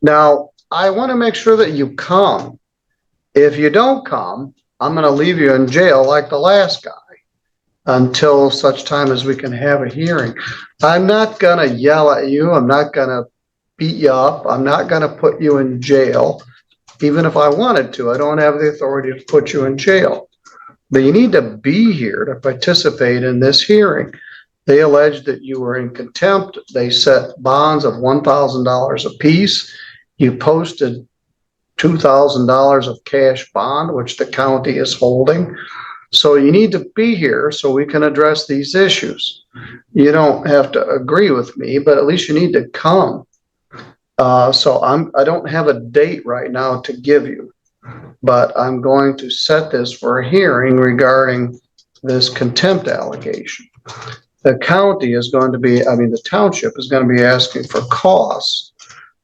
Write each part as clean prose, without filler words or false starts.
Now, I want to make sure that you come. If you don't come, I'm going to leave you in jail like the last guy until such time as we can have a hearing. I'm not going to yell at you. I'm not going to beat you up. I'm not going to put you in jail. Even if I wanted to, I don't have the authority to put you in jail. But you need to be here to participate in this hearing. They alleged that you were in contempt. They set bonds of $1,000 apiece. You posted $2,000 of cash bond, which the county is holding. So you need to be here so we can address these issues. You don't have to agree with me, but at least you need to come. So I don't have a date right now to give you, but I'm going to set this for a hearing regarding this contempt allegation. The county is going to be, the township is going to be asking for costs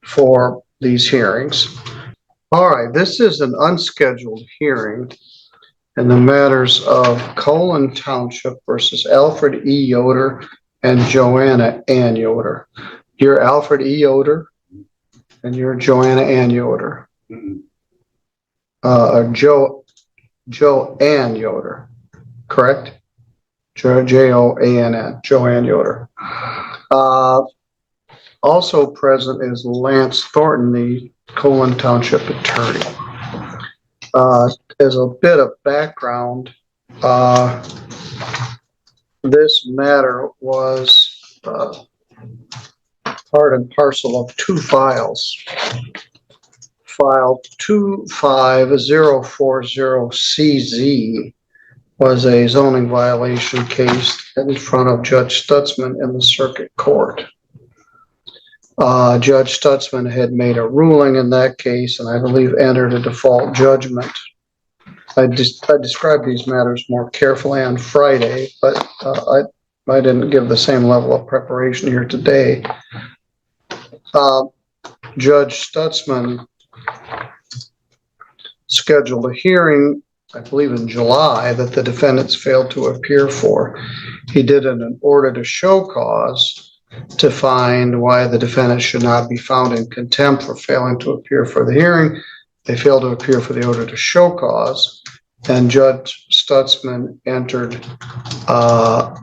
for these hearings. All right, this is an unscheduled hearing in the matters of Colon Township versus Alfred E. Yoder and Joanna Ann Yoder. You're Alfred E. Yoder and you're Joanna Ann Yoder. Joanne Yoder, correct? Joann, Joanne Yoder. Also present is Lance Thornton, the Colon Township attorney. As a bit of background, this matter was part and parcel of two files. File 25040CZ was a zoning violation case in front of Judge Stutzman in the circuit court. Judge Stutzman had made a ruling in that case and I believe entered a default judgment. I described these matters more carefully on Friday, but I didn't give the same level of preparation here today. Judge Stutzman scheduled a hearing, I believe in July, that the defendants failed to appear for. He did it in order to show cause to find why the defendants should not be found in contempt for failing to appear for the hearing. They failed to appear for the order to show cause, and Judge Stutzman entered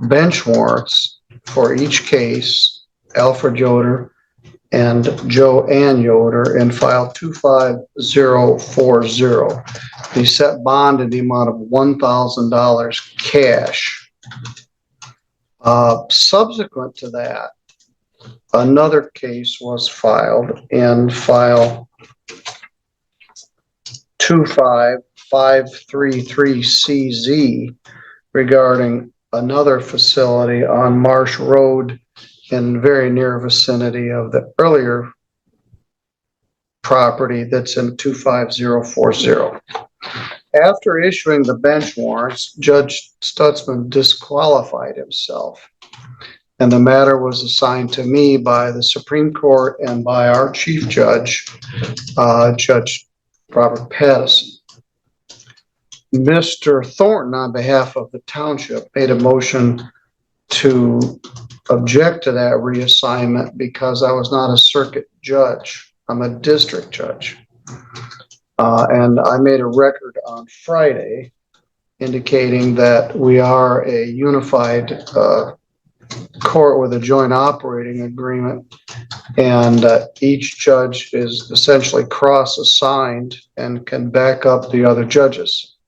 bench warrants for each case, Alfred Yoder and Joanne Yoder, in file 25040. He set bond in the amount of $1,000 cash. Subsequent to that, another case was filed in file 25533CZ regarding another facility on Marsh Road in very near vicinity of the earlier property that's in 25040. After issuing the bench warrants, Judge Stutzman disqualified himself, and the matter was assigned to me by the Supreme Court and by our chief judge, Judge Robert Patterson. Mr. Thornton, on behalf of the township, made a motion to object to that reassignment because I was not a circuit judge. I'm a district judge. And I made a record on Friday indicating that we are a unified court with a joint operating agreement, and each judge is essentially cross-assigned and can back up the other judges.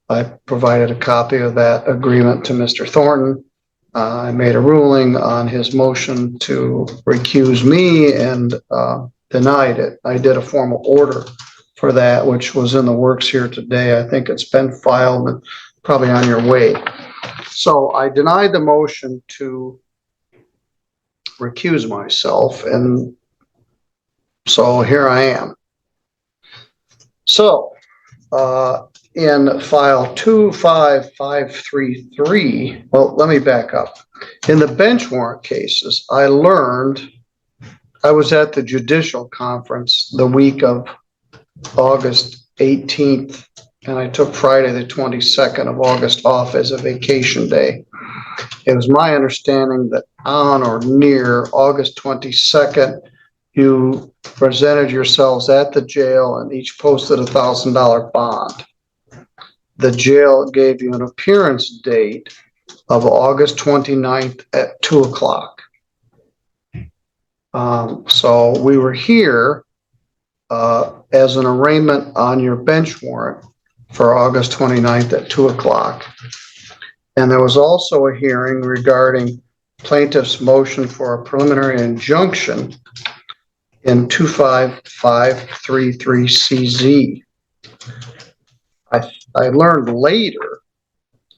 I provided a copy of that agreement to Mr. Thornton. I made a ruling on his motion to recuse me and denied it. I did a formal order for that, which was in the works here today. I think it's been filed and probably on your way. So I denied the motion to recuse myself, and so here I am. So in file 25533, well, let me back up. In the bench warrant cases, I was at the judicial conference the week of August 18th, and I took Friday the 22nd of August off as a vacation day. It was my understanding that on or near August 22nd, you presented yourselves at the jail and each posted $1,000 bond. The jail gave you an appearance date of August 29th at 2 o'clock. So we were here as an arraignment on your bench warrant for August 29th at 2 o'clock. And there was also a hearing regarding plaintiff's motion for a preliminary injunction in 25533CZ. I learned later,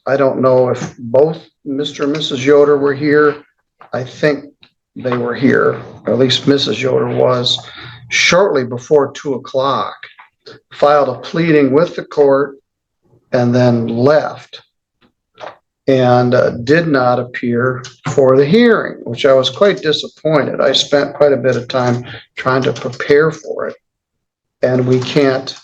I don't know if both Mr. and Mrs. Yoder were here. I think they were here, or at least Mrs. Yoder was, shortly before 2 o'clock, filed a pleading with the court and then left and did not appear for the hearing, which I was quite disappointed. I spent quite a bit of time trying to prepare for it, and we can't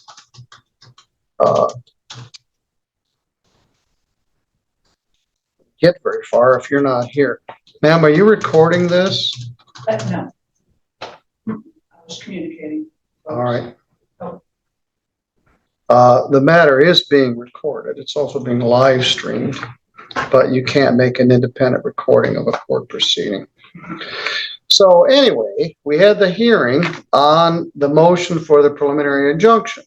get very far if you're not here. Ma'am, are you recording this? No. I was communicating. All right. The matter is being recorded. It's also being live streamed, but you can't make an independent recording of a court proceeding. So anyway, we had the hearing on the motion for the preliminary injunction.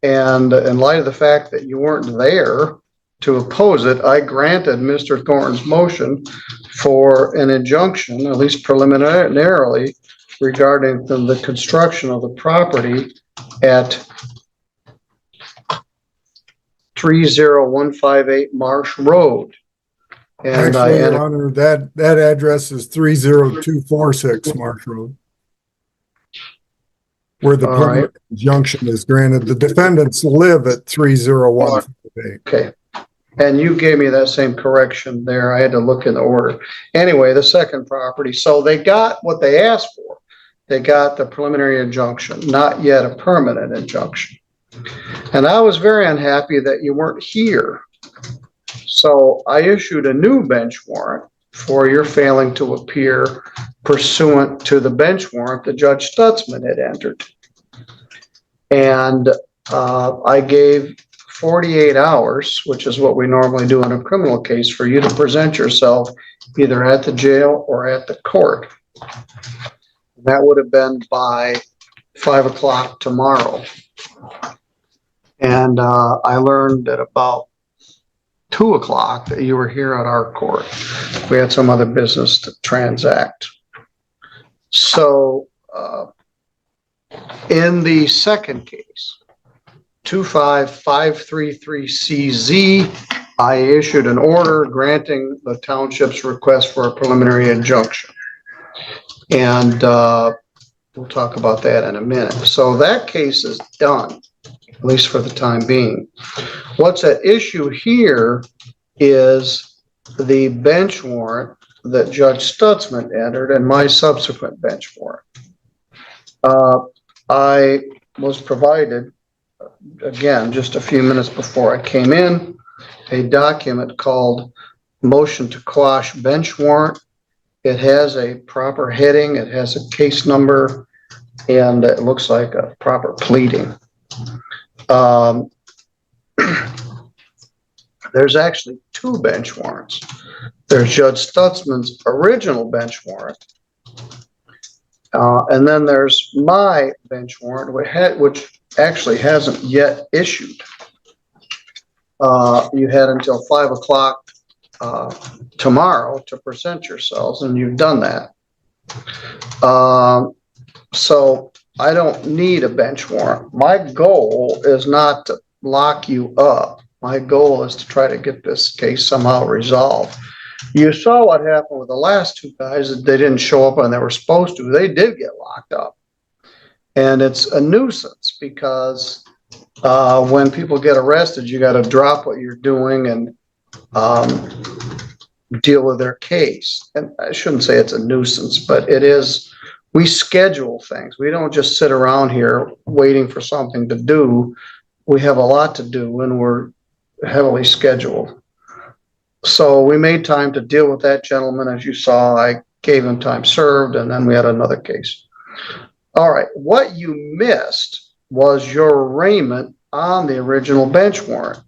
And in light of the fact that you weren't there to oppose it, I granted Mr. Thornton's motion for an injunction, at least preliminarily, regarding the construction of the property at 30158 Marsh Road. And actually, Your Honor, that address is 30246 Marsh Road, where the preliminary injunction is granted. The defendants live at 30158. Okay. And you gave me that same correction there. I had to look in the order. Anyway, the second property. So they got what they asked for. They got the preliminary injunction, not yet a permanent injunction. And I was very unhappy that you weren't here. So I issued a new bench warrant for your failing to appear pursuant to the bench warrant that Judge Stutzman had entered. And I gave 48 hours, which is what we normally do in a criminal case, for you to present yourself either at the jail or at the court. That would have been by 5 o'clock tomorrow. And I learned at about 2 o'clock that you were here at our court. We had some other business to transact. So in the second case, 25533CZ, I issued an order granting the township's request for a preliminary injunction. And we'll talk about that in a minute. So that case is done, at least for the time being. What's at issue here is the bench warrant that Judge Stutzman entered and my subsequent bench warrant. I was provided, again, just a few minutes before I came in, a document called Motion to Quash Bench Warrant. It has a proper heading, it has a case number, and it looks like a proper pleading. There's actually two bench warrants. There's Judge Stutzman's original bench warrant, and then there's my bench warrant, which actually hasn't yet issued. You had until 5 o'clock tomorrow to present yourselves, and you've done that. So I don't need a bench warrant. My goal is not to lock you up. My goal is to try to get this case somehow resolved. You saw what happened with the last two guys that they didn't show up when they were supposed to. They did get locked up. And it's a nuisance because when people get arrested, you got to drop what you're doing and deal with their case. And I shouldn't say it's a nuisance, but it is. We schedule things. We don't just sit around here waiting for something to do. We have a lot to do and we're heavily scheduled. So we made time to deal with that gentleman. As you saw, I gave him time served, and then we had another case. All right, what you missed was your arraignment on the original bench warrant.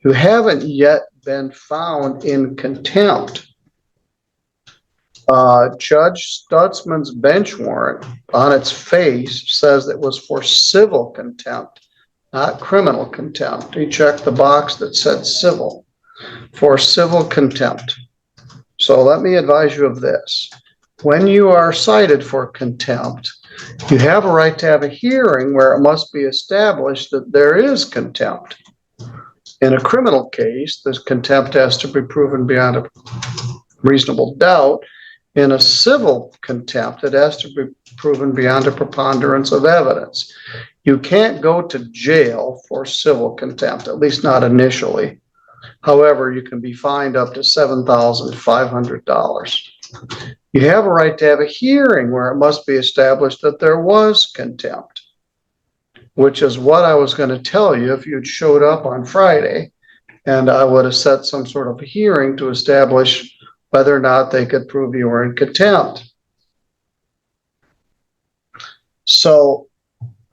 You haven't yet been found in contempt. Judge Stutzman's bench warrant on its face says it was for civil contempt, not criminal contempt. He checked the box that said civil, for civil contempt. So let me advise you of this. When you are cited for contempt, you have a right to have a hearing where it must be established that there is contempt. In a criminal case, this contempt has to be proven beyond a reasonable doubt. In a civil contempt, it has to be proven beyond a preponderance of evidence. You can't go to jail for civil contempt, at least not initially. However, you can be fined up to $7,500. You have a right to have a hearing where it must be established that there was contempt, which is what I was going to tell you if you'd showed up on Friday, and I would have set some sort of hearing to establish whether or not they could prove you were in contempt. So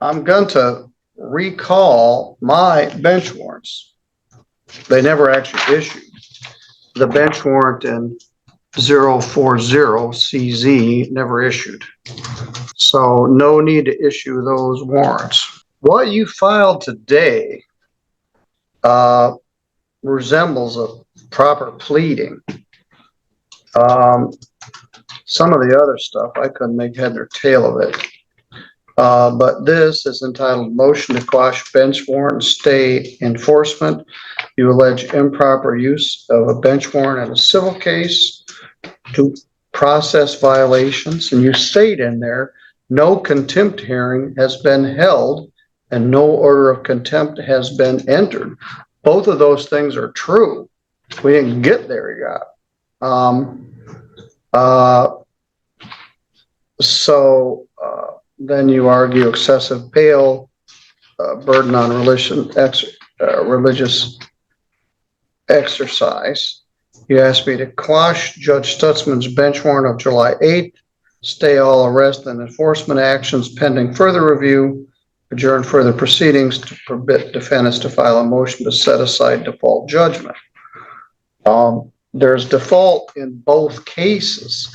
I'm going to recall my bench warrants. They never actually issued. The bench warrant in 040CZ never issued. So no need to issue those warrants. What you filed today resembles a proper pleading. Some of the other stuff, I couldn't make head or tail of it. But this is entitled Motion to Quash Bench Warrant and Stay Enforcement. You allege improper use of a bench warrant in a civil case to process violations, and you state in there, no contempt hearing has been held and no order of contempt has been entered. Both of those things are true. We didn't get there yet. Then you argue excessive bail, burden on religious exercise. You asked me to quash Judge Stutzman's bench warrant of July 8th, stay all arrest and enforcement actions pending further review, adjourn further proceedings to permit defendants to file a motion to set aside default judgment. There's default in both cases.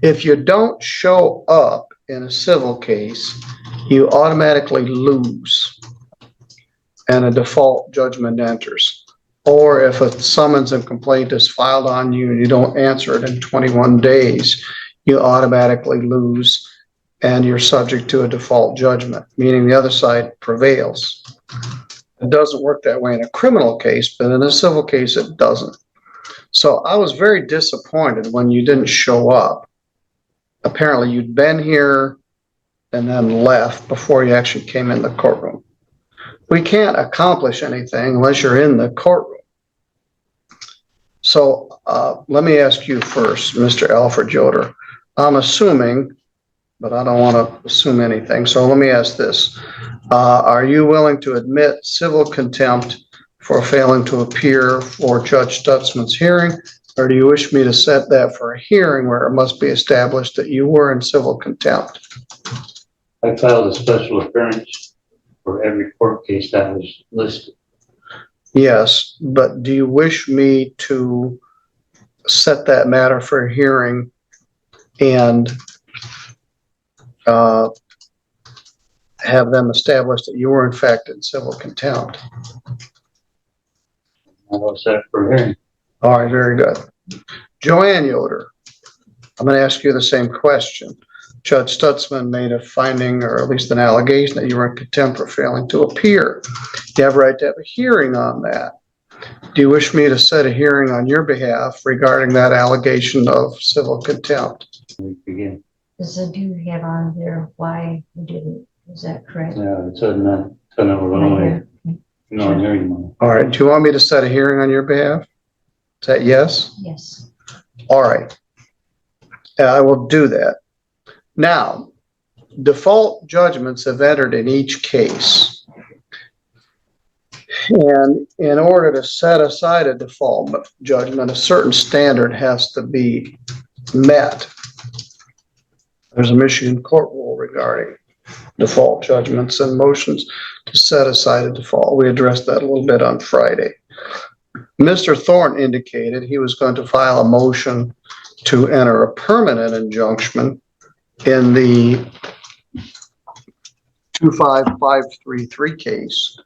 If you don't show up in a civil case, you automatically lose and a default judgment enters. Or if a summons and complaint is filed on you and you don't answer it in 21 days, you automatically lose and you're subject to a default judgment, meaning the other side prevails. It doesn't work that way in a criminal case, but in a civil case, it doesn't. So I was very disappointed when you didn't show up. Apparently you'd been here and then left before you actually came in the courtroom. We can't accomplish anything unless you're in the courtroom. So let me ask you first, Mr. Alfred Yoder. I'm assuming, but I don't want to assume anything. So let me ask this. Are you willing to admit civil contempt for failing to appear for Judge Stutzman's hearing? Or do you wish me to set that for a hearing where it must be established that you were in civil contempt? I filed a special appearance for every court case that was listed. Yes, but do you wish me to set that matter for a hearing and have them establish that you were in fact in civil contempt? I was set for a hearing. All right, very good. Joanne Yoder, I'm going to ask you the same question. Judge Stutzman made a finding, or at least an allegation, that you were in contempt for failing to appear. You have a right to have a hearing on that. Do you wish me to set a hearing on your behalf regarding that allegation of civil contempt? We begin. So do you have on there why you didn't? Is that correct? Yeah, it said that we're going to no hearing. All right, do you want me to set a hearing on your behalf? Is that yes? Yes. All right. I will do that. Now, default judgments have entered in each case. And in order to set aside a default judgment, a certain standard has to be met. There's a Michigan court rule regarding default judgments and motions to set aside a default. We addressed that a little bit on Friday. Mr. Thornton indicated he was going to file a motion to enter a permanent injunction in the 25533 case.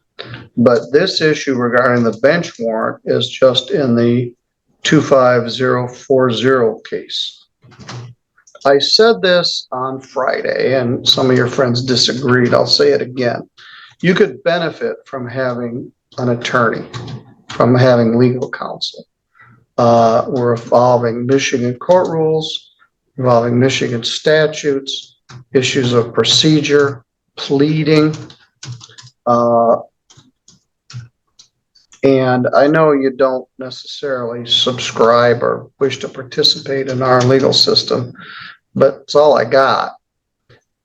But this issue regarding the bench warrant is just in the 25040 case. I said this on Friday and some of your friends disagreed. I'll say it again. You could benefit from having an attorney, from having legal counsel. We're involving Michigan court rules, involving Michigan statutes, issues of procedure, pleading. And I know you don't necessarily subscribe or wish to participate in our legal system, but it's all I got.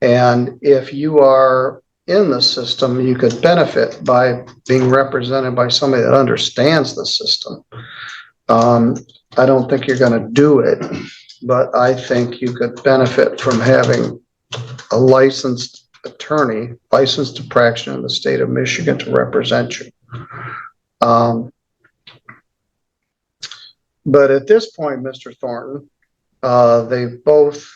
And if you are in the system, you could benefit by being represented by somebody that understands the system. I don't think you're going to do it, but I think you could benefit from having a licensed attorney, licensed to practice in the state of Michigan to represent you. But at this point, Mr. Thornton, they've both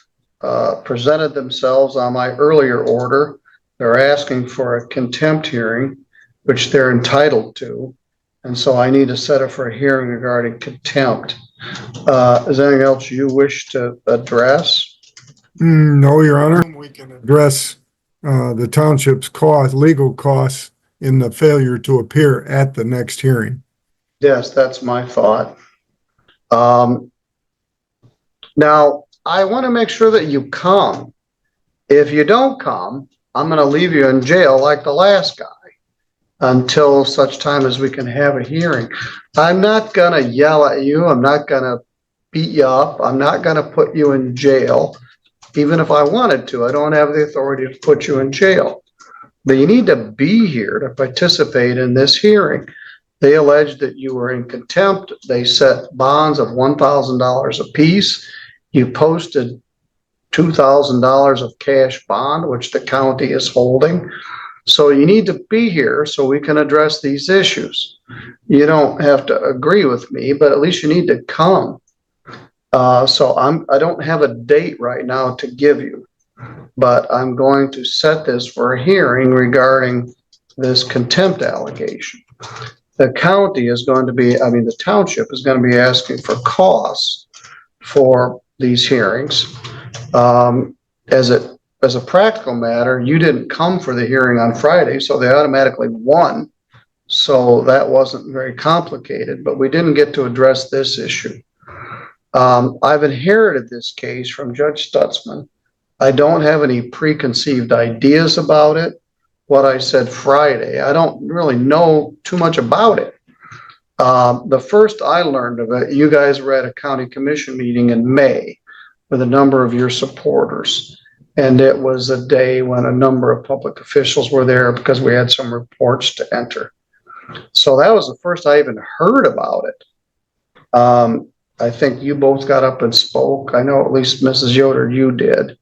presented themselves on my earlier order. They're asking for a contempt hearing, which they're entitled to. And so I need to set it for a hearing regarding contempt. Is there anything else you wish to address? No, Your Honor. We can address the township's legal costs in the failure to appear at the next hearing. Yes, that's my thought. Now, I want to make sure that you come. If you don't come, I'm going to leave you in jail like the last guy until such time as we can have a hearing. I'm not going to yell at you. I'm not going to beat you up. I'm not going to put you in jail. Even if I wanted to, I don't have the authority to put you in jail. But you need to be here to participate in this hearing. They alleged that you were in contempt. They set bonds of $1,000 apiece. You posted $2,000 of cash bond, which the county is holding. So you need to be here so we can address these issues. You don't have to agree with me, but at least you need to come. So I don't have a date right now to give you, but I'm going to set this for a hearing regarding this contempt allegation. The county is going to be, the township is going to be asking for costs for these hearings. As a practical matter, you didn't come for the hearing on Friday, so they automatically won. So that wasn't very complicated, but we didn't get to address this issue. I've inherited this case from Judge Stutzman. I don't have any preconceived ideas about it. What I said Friday, I don't really know too much about it. The first I learned of it, you guys were at a county commission meeting in May with a number of your supporters. And it was a day when a number of public officials were there because we had some reports to enter. So that was the first I even heard about it. I think you both got up and spoke. I know at least Mrs. Yoder, you did,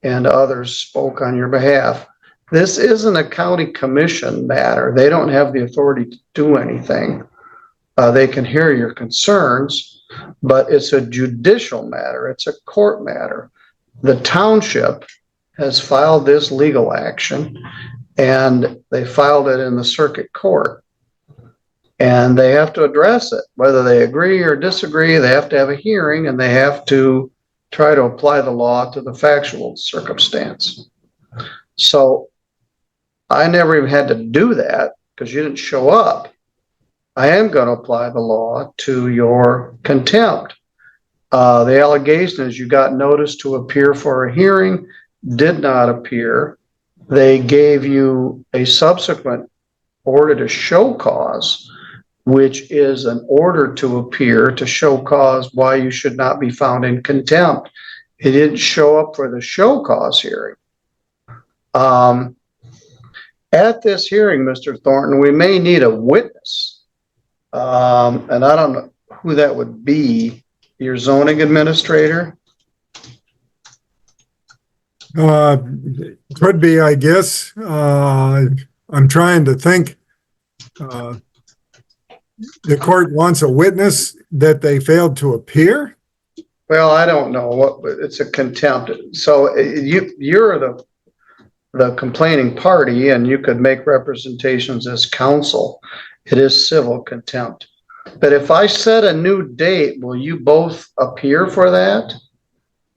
and others spoke on your behalf. This isn't a county commission matter. They don't have the authority to do anything. They can hear your concerns, but it's a judicial matter. It's a court matter. The township has filed this legal action, and they filed it in the circuit court. And they have to address it. Whether they agree or disagree, they have to have a hearing, and they have to try to apply the law to the factual circumstance. So I never even had to do that because you didn't show up. I am going to apply the law to your contempt. The allegation is you got notice to appear for a hearing, did not appear. They gave you a subsequent order to show cause, which is an order to appear to show cause why you should not be found in contempt. It didn't show up for the show cause hearing. At this hearing, Mr. Thornton, we may need a witness. And I don't know who that would be. Your zoning administrator? Uh, could be, I guess. I'm trying to think. Uh, the court wants a witness that they failed to appear? Well, I don't know what, but it's a contempt. So you're the complaining party and you could make representations as counsel. It is civil contempt. But if I set a new date, will you both appear for that?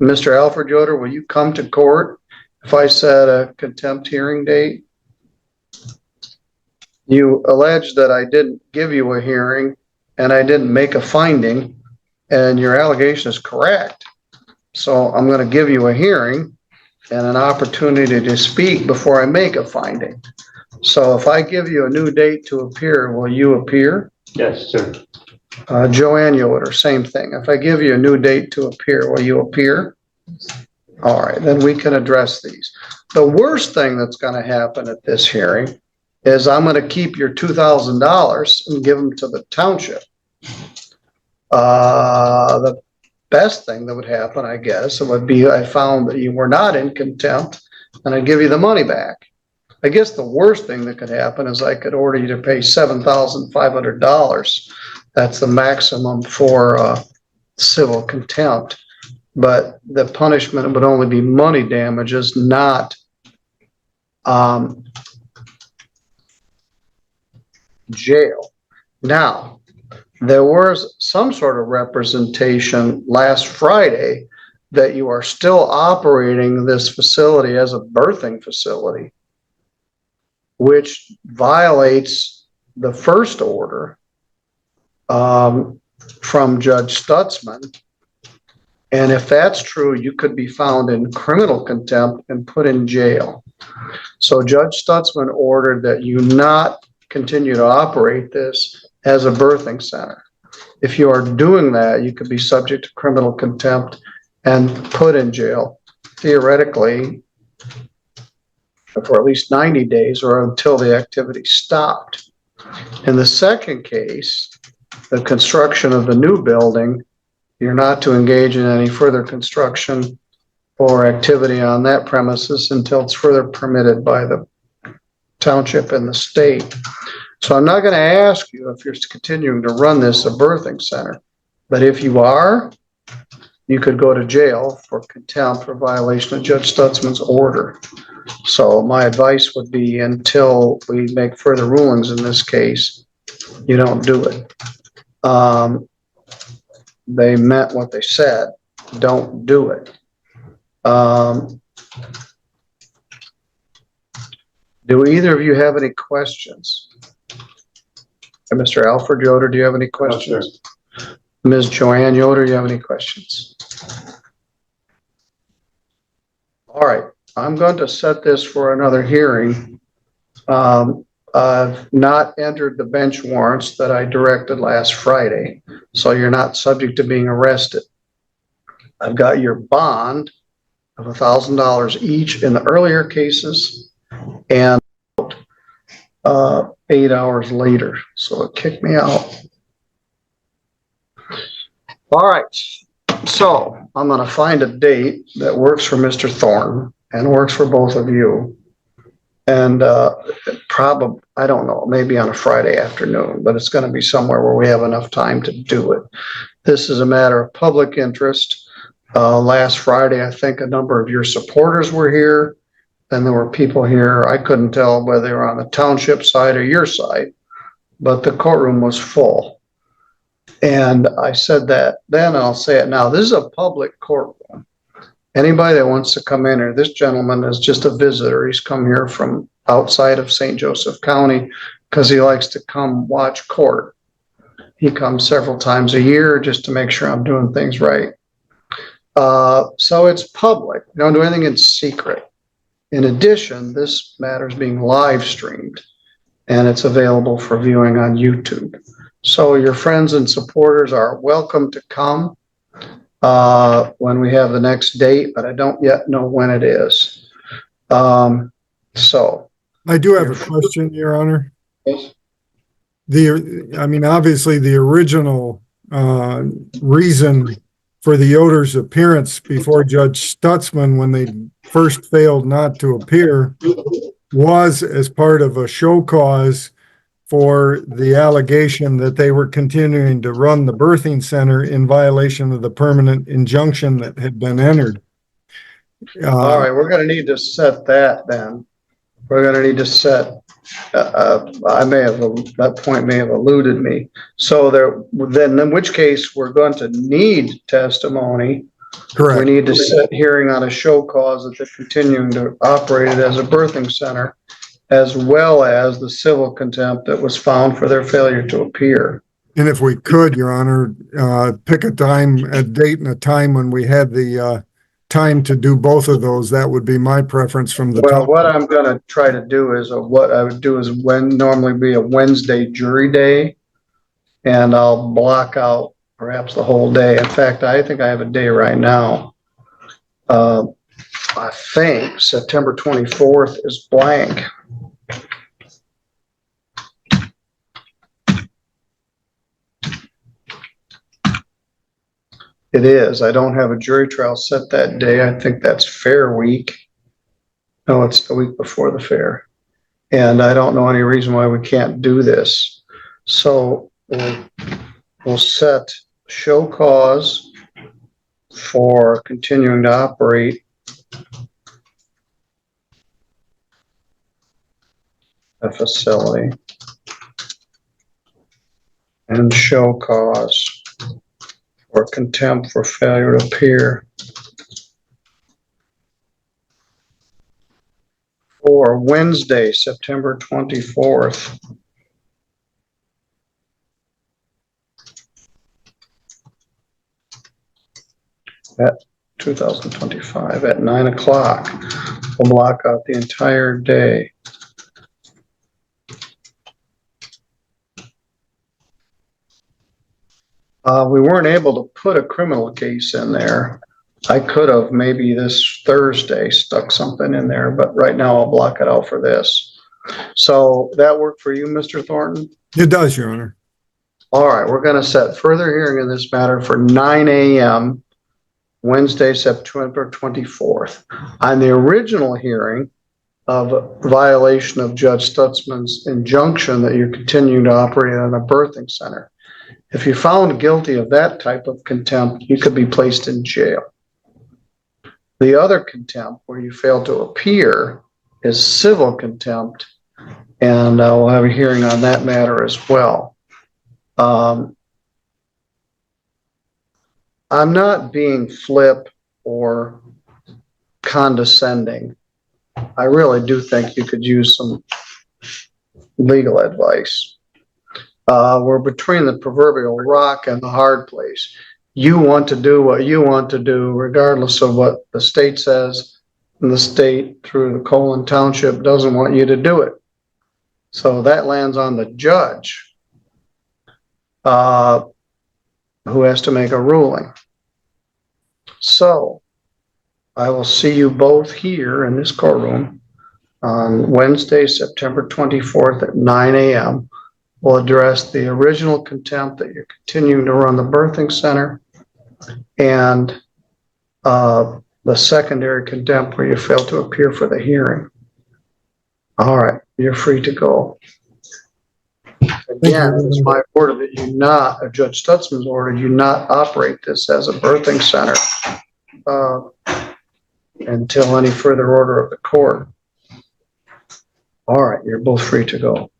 Mr. Alfred Yoder, will you come to court if I set a contempt hearing date? You allege that I didn't give you a hearing and I didn't make a finding, and your allegation is correct. So I'm going to give you a hearing and an opportunity to speak before I make a finding. So if I give you a new date to appear, will you appear? Yes, sir. Joanne Yoder, same thing. If I give you a new date to appear, will you appear? All right, then we can address these. The worst thing that's going to happen at this hearing is I'm going to keep your $2,000 and give them to the township. The best thing that would happen, I guess, it would be I found that you were not in contempt and I give you the money back. I guess the worst thing that could happen is I could order you to pay $7,500. That's the maximum for civil contempt. But the punishment would only be money damages, not jail. Now, there was some sort of representation last Friday that you are still operating this facility as a birthing facility, which violates the first order from Judge Stutzman. And if that's true, you could be found in criminal contempt and put in jail. So Judge Stutzman ordered that you not continue to operate this as a birthing center. If you are doing that, you could be subject to criminal contempt and put in jail, theoretically, for at least 90 days or until the activity stopped. In the second case, the construction of the new building, you're not to engage in any further construction or activity on that premises until it's further permitted by the township and the state. So I'm not going to ask you if you're continuing to run this a birthing center, but if you are, you could go to jail for contempt for violation of Judge Stutzman's order. So my advice would be, until we make further rulings in this case, you don't do it. They meant what they said. Don't do it. Do either of you have any questions? Mr. Alfred Yoder, do you have any questions? Ms. Joanne Yoder, do you have any questions? All right, I'm going to set this for another hearing. I've not entered the bench warrants that I directed last Friday, so you're not subject to being arrested. I've got your bond of $1,000 each in the earlier cases and 8 hours later, so it kicked me out. All right, so I'm going to find a date that works for Mr. Thornton and works for both of you. And probably, I don't know, maybe on a Friday afternoon, but it's going to be somewhere where we have enough time to do it. This is a matter of public interest. Last Friday, I think a number of your supporters were here, and there were people here. I couldn't tell whether they were on the township side or your side, but the courtroom was full. And I said that then, and I'll say it now. This is a public courtroom. Anybody that wants to come in here, this gentleman is just a visitor. He's come here from outside of St. Joseph County because he likes to come watch court. He comes several times a year just to make sure I'm doing things right. So it's public. We don't do anything in secret. In addition, this matter is being live streamed and it's available for viewing on YouTube. So your friends and supporters are welcome to come when we have the next date, but I don't yet know when it is. So I do have a question, Your Honor. yes. Obviously the original reason for the Yoder's appearance before Judge Stutzman when they first failed not to appear was as part of a show cause for the allegation that they were continuing to run the birthing center in violation of the permanent injunction that had been entered. All right, we're gonna need to set that then. We're gonna need to set, that point may have eluded me. So then in which case, we're going to need testimony. We Correct. need to set hearing on a show cause that they're continuing to operate it as a birthing center, as well as the civil contempt that was found for their failure to appear. And if we could, Your Honor, pick a date and a time when we had the time to do both of those, that would be my preference from the Well, top. what I'm gonna try to do is, what I would do is normally be a Wednesday jury day. And I'll block out perhaps the whole day. In fact, I think I have a day right now. I think September 24th is blank. It is. I don't have a jury trial set that day. I think that's Fair Week. No, it's the week before the fair. And I don't know any reason why we can't do this. So we'll set show cause for continuing to operate a facility and show cause for contempt for failure to appear for Wednesday, September 24th. At 2025 at 9 o'clock. We'll block out the entire day. We weren't able to put a criminal case in there. I could have maybe this Thursday stuck something in there, but right now I'll block it out for this. So that work for you, Mr. Thornton? It does, Your Honor. All right, we're going to set further hearing in this matter for 9 a.m. Wednesday, September 24th. On the original hearing of violation of Judge Stutzman's injunction that you're continuing to operate on a birthing center. If you're found guilty of that type of contempt, you could be placed in jail. The other contempt where you fail to appear is civil contempt, and we'll have a hearing on that matter as well. I'm not being flip or condescending. I really do think you could use some legal advice. We're between the proverbial rock and the hard place. You want to do what you want to do, regardless of what the state says, and the state through the Colon Township doesn't want you to do it. So that lands on the judge, who has to make a ruling. So I will see you both here in this courtroom on Wednesday, September 24th at 9 a.m. We'll address the original contempt that you're continuing to run the birthing center and the secondary contempt where you failed to appear for the hearing. All right, you're free to go. Again, it's my order that you not, Judge Stutzman's order, you not operate this as a birthing center until any further order of the court. All right, you're both free to go.